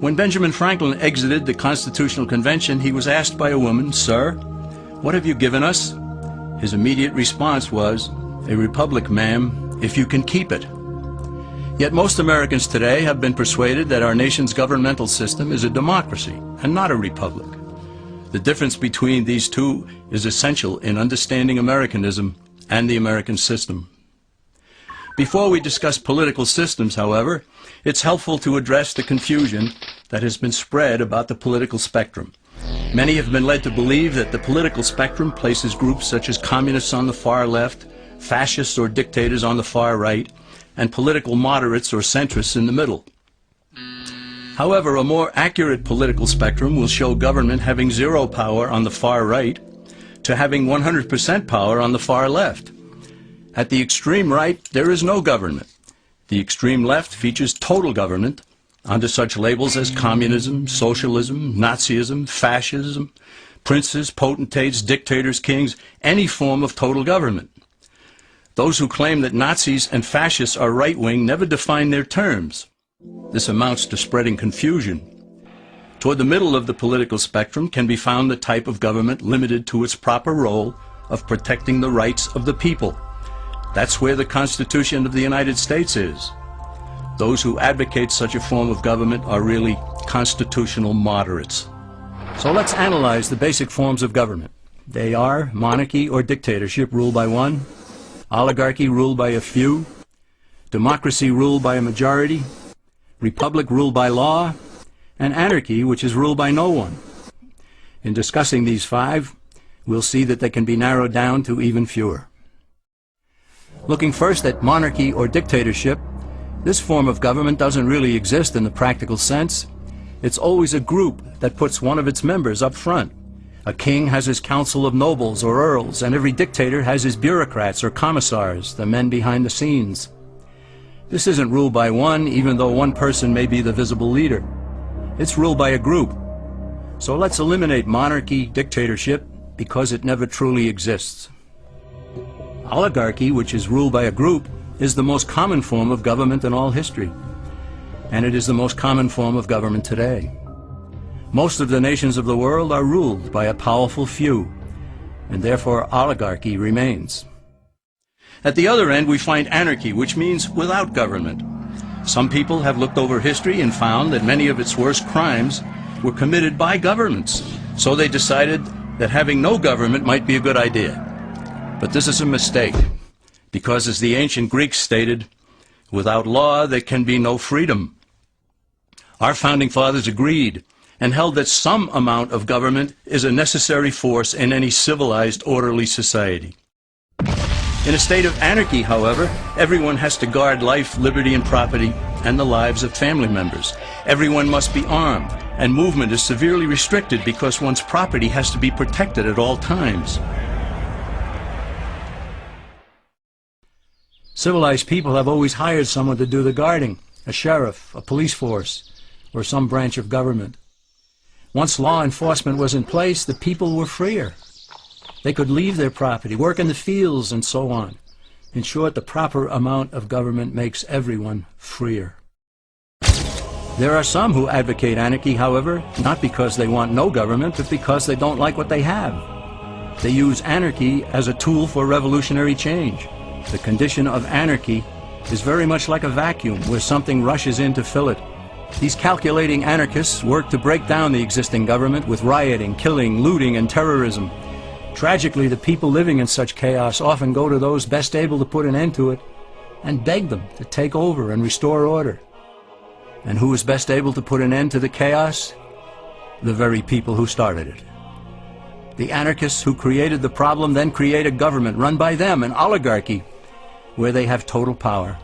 When Benjamin Franklin exited the Constitutional Convention, he was asked by a woman, "Sir, what have you given us?" His immediate response was, "A republic, ma'am, if you can keep it." Yet most Americans today have been persuaded that our nation's governmental system is a democracy and not a republic. The difference between these two is essential in understanding Americanism and the American system. Before we discuss political systems, however, it's helpful to address the confusion that has been spread about the political spectrum. Many have been led to believe that the political spectrum places groups such as communists on the far left, fascists or dictators on the far right, and political moderates or centrists in the middle. However, a more accurate political spectrum will show government having zero power on the far right to having 100% power on the far left. At the extreme right, there is no government. The extreme left features total government under such labels as communism, socialism, Nazism, fascism, princes, potentates, dictators, kings, any form of total government. Those who claim that Nazis and fascists are right-wing never define their terms. This amounts to spreading confusion. Toward the middle of the political spectrum can be found the type of government limited to its proper role of protecting the rights of the people. That's where the Constitution of the United States is. Those who advocate such a form of government are really constitutional moderates. So let's analyze the basic forms of government. They are monarchy or dictatorship ruled by one, oligarchy ruled by a few, democracy ruled by a majority, republic ruled by law, and anarchy, which is ruled by no one. In discussing these five, we'll see that they can be narrowed down to even fewer. Looking first at monarchy or dictatorship, this form of government doesn't really exist in the practical sense. It's always a group that puts one of its members up front. A king has his council of nobles or earls, and every dictator has his bureaucrats or commissars, the men behind the scenes. This isn't ruled by one, even though one person may be the visible leader. It's ruled by a group. So let's eliminate monarchy, dictatorship, because it never truly exists. Oligarchy, which is ruled by a group, is the most common form of government in all history. And it is the most common form of government today. Most of the nations of the world are ruled by a powerful few, and therefore oligarchy remains. At the other end, we find anarchy, which means without government. Some people have looked over history and found that many of its worst crimes were committed by governments, so they decided that having no government might be a good idea. But this is a mistake, because as the ancient Greeks stated, without law there can be no freedom. Our founding fathers agreed and held that some amount of government is a necessary force in any civilized, orderly society. In a state of anarchy, however, everyone has to guard life, liberty, and property, and the lives of family members. Everyone must be armed, and movement is severely restricted because one's property has to be protected at all times. Civilized people have always hired someone to do the guarding, a sheriff, a police force, or some branch of government. Once law enforcement was in place, the people were freer. They could leave their property, work in the fields, and so on. In short, the proper amount of government makes everyone freer. There are some who advocate anarchy, however, not because they want no government, but because they don't like what they have. They use anarchy as a tool for revolutionary change. The condition of anarchy is very much like a vacuum where something rushes in to fill it. These calculating anarchists work to break down the existing government with rioting, killing, looting, and terrorism. Tragically, the people living in such chaos often go to those best able to put an end to it and beg them to take over and restore order. And who is best able to put an end to the chaos? The very people who started it. The anarchists who created the problem then create a government run by them, an oligarchy, where they have total power.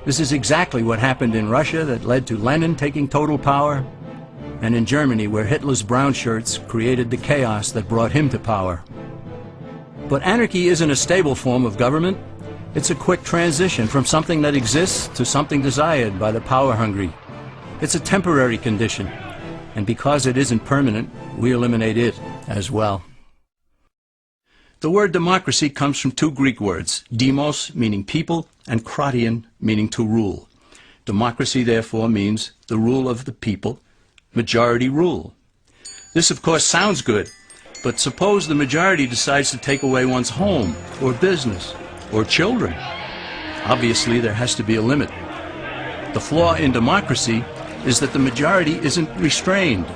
This is exactly what happened in Russia that led to Lenin taking total power, and in Germany where Hitler's brown shirts created the chaos that brought him to power. But anarchy isn't a stable form of government. It's a quick transition from something that exists to something desired by the power-hungry. It's a temporary condition, and because it isn't permanent, we eliminate it as well. The word democracy comes from two Greek words, demos, meaning people, and kratein, meaning to rule. Democracy, therefore, means the rule of the people, majority rule. This, of course, sounds good, but suppose the majority decides to take away one's home, or business, or children. Obviously, there has to be a limit. The flaw in democracy is that the majority isn't restrained.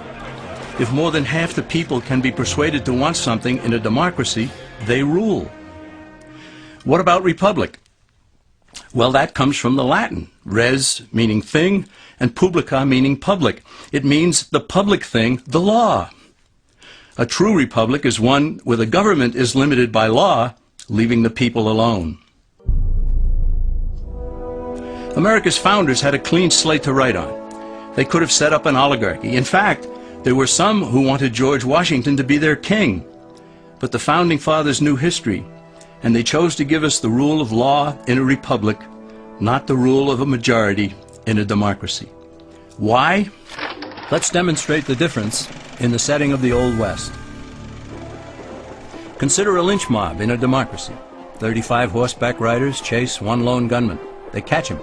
If more than half the people can be persuaded to want something in a democracy, they rule. What about republic? Well, that comes from the Latin, res meaning thing, and publica meaning public. It means the public thing, the law. A true republic is one where the government is limited by law, leaving the people alone. America's founders had a clean slate to write on. They could have set up an oligarchy. In fact, there were some who wanted George Washington to be their king. But the founding fathers knew history, and they chose to give us the rule of law in a republic, not the rule of a majority in a democracy. Why? Let's demonstrate the difference in the setting of the Old West. Consider a lynch mob in a democracy. 35 horseback riders chase one lone gunman. They catch him,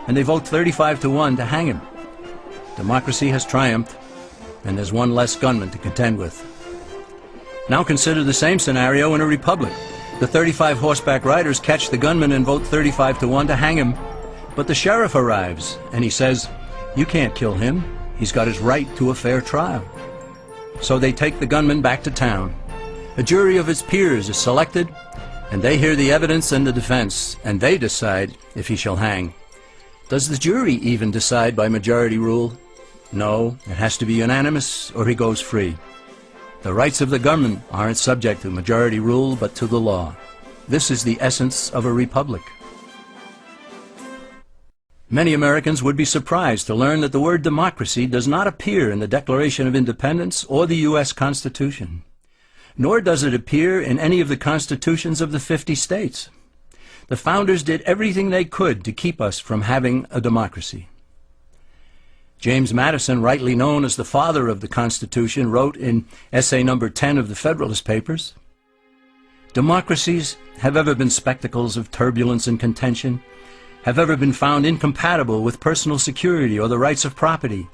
and they vote 35-1 to hang him. Democracy has triumphed, and there's one less gunman to contend with. Now consider the same scenario in a republic. The 35 horseback riders catch the gunman and vote 35-1 to hang him, but the sheriff arrives, and he says, "You can't kill him. He's got his right to a fair trial." So they take the gunman back to town. A jury of his peers is selected, and they hear the evidence and the defense, and they decide if he shall hang. Does the jury even decide by majority rule? No, it has to be unanimous or he goes free. The rights of the government aren't subject to majority rule but to the law. This is the essence of a republic. Many Americans would be surprised to learn that the word democracy does not appear in the Declaration of Independence or the U.S. Constitution, nor does it appear in any of the constitutions of the 50 states. The founders did everything they could to keep us from having a democracy. James Madison, rightly known as the father of the Constitution, wrote in essay number 10 of the Federalist Papers, "Democracies have ever been spectacles of turbulence and contention, have ever been found incompatible with personal security or the rights of property,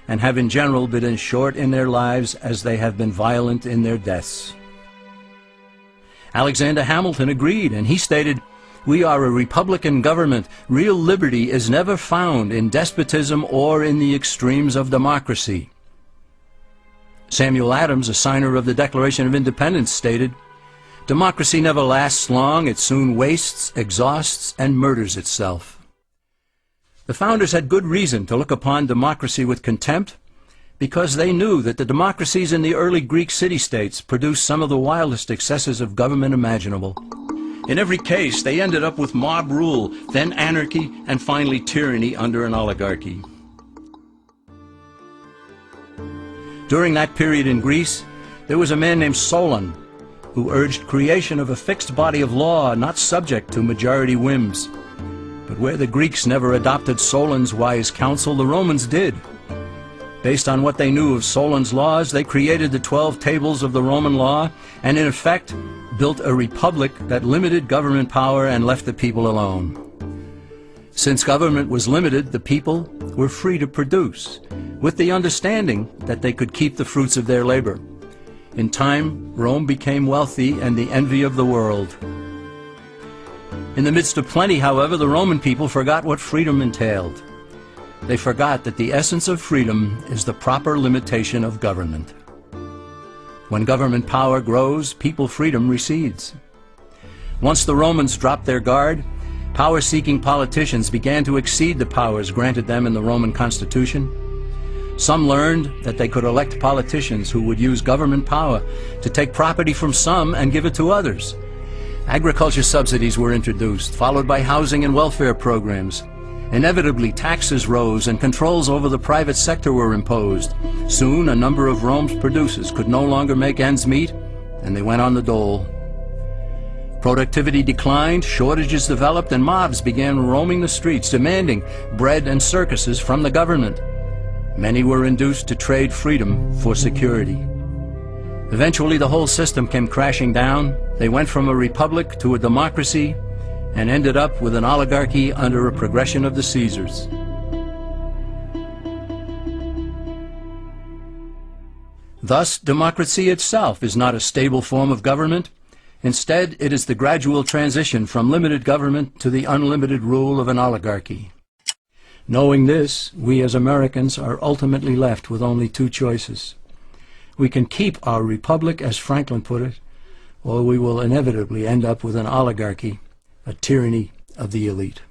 and have in general been as short in their lives as they have been violent in their deaths." Alexander Hamilton agreed, and he stated, "We are a republican government. Real liberty is never found in despotism or in the extremes of democracy." Samuel Adams, a signer of the Declaration of Independence, stated, "Democracy never lasts long. It soon wastes, exhausts, and murders itself." The founders had good reason to look upon democracy with contempt, because they knew that the democracies in the early Greek city-states produced some of the wildest excesses of government imaginable. In every case, they ended up with mob rule, then anarchy, and finally tyranny under an oligarchy. During that period in Greece, there was a man named Solon, who urged creation of a fixed body of law not subject to majority whims. But where the Greeks never adopted Solon's wise counsel, the Romans did. Based on what they knew of Solon's laws, they created the 12 tables of the Roman law, and in effect built a republic that limited government power and left the people alone. Since government was limited, the people were free to produce, with the understanding that they could keep the fruits of their labor. In time, Rome became wealthy and the envy of the world. In the midst of plenty, however, the Roman people forgot what freedom entailed. They forgot that the essence of freedom is the proper limitation of government. When government power grows, people freedom recedes. Once the Romans dropped their guard, power-seeking politicians began to exceed the powers granted them in the Roman Constitution. Some learned that they could elect politicians who would use government power to take property from some and give it to others. Agriculture subsidies were introduced, followed by housing and welfare programs. Inevitably, taxes rose and controls over the private sector were imposed. Soon, a number of Rome's producers could no longer make ends meet, and they went on the dole. Productivity declined, shortages developed, and mobs began roaming the streets, demanding bread and circuses from the government. Many were induced to trade freedom for security. Eventually, the whole system came crashing down. They went from a republic to a democracy, and ended up with an oligarchy under a progression of the Caesars. Thus, democracy itself is not a stable form of government. Instead, it is the gradual transition from limited government to the unlimited rule of an oligarchy. Knowing this, we as Americans are ultimately left with only two choices. We can keep our republic, as Franklin put it, or we will inevitably end up with an oligarchy, a tyranny of the elite.